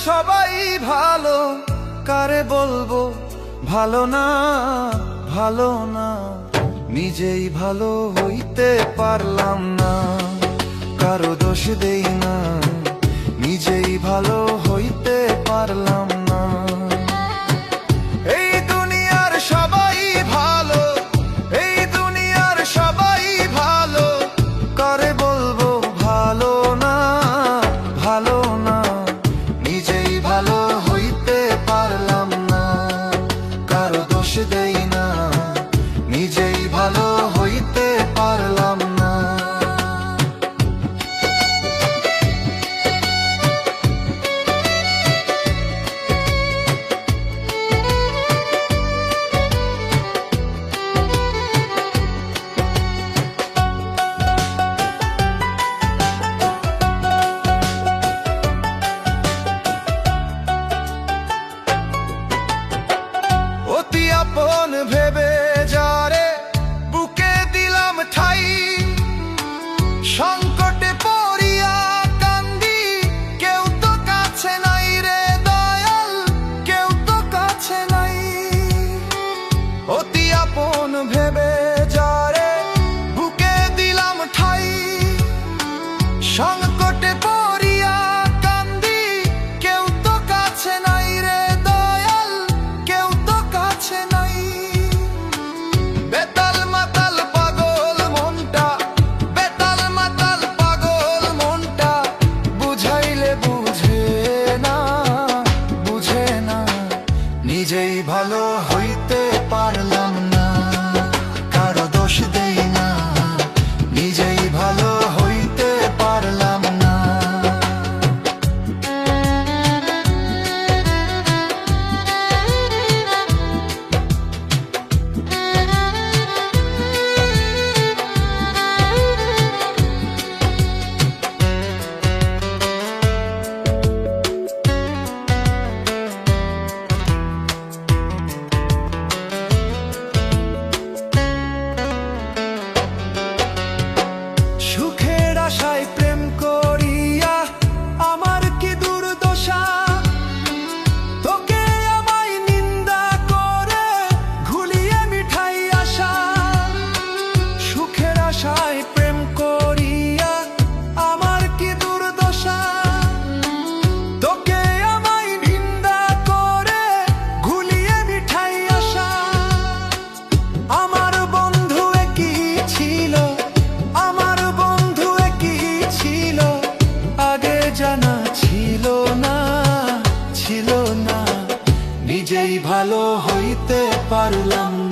সবাই ভালো, কারে বলবো ভালো না, ভালো না। নিজেই ভালো হইতে পারলাম না, কারো দোষ দেই না, নিজেই ভালো হইতে পারলাম না। এই দুনিয়ার সবাই ভালো, এই দুনিয়ার সবাই ভালো, কারে বলবো ভালো না, ভালো না। নিজেই ভালো হইতে পারলাম না, কারো দোষ দেই না, নিজেই ভালো হইতে পারলাম না। অতি আপন ভেবে যারে বুকে দিলাম ঠাই, সংকটে পড়িয়া কান্দি, কেউ তো কাছে নাই রে দয়াল, কেউ তো কাছে নাই। অতি আপন ভেবে যারে বুকে দিলাম ঠাই, সংকটে পড়িয়া কান্দি, কেউ তো কাছে নাই রে দয়াল, কেউ তো কাছে নাই। বেতাল মাতাল পাগল মনটা, বেতাল মাতাল পাগল মনটা, বুঝাইলে বুঝে না, বুঝে না। নিজেই ভালো হইতে পারলাম না, কারো দোষ দেই না, নিজেই ভালো হইতে পারলাম না। সুখের আশায় প্রেম করিয়া আমার কি দুর্দশা, তোকে আমায় নিন্দা করে ঘুলিয়ে মিঠাই আশা। সুখের আশায় প্রেম করিয়া আমার কি দুর্দশা, তোকে আমায় নিন্দা করে ঘুলিয়ে মিঠাই আশা। আমার বন্ধু একই ছিল, আমার বন্ধু একই ছিল, আগে জানা ছিল না, ছিল না। নিজেই ভালো হইতে পারলাম না।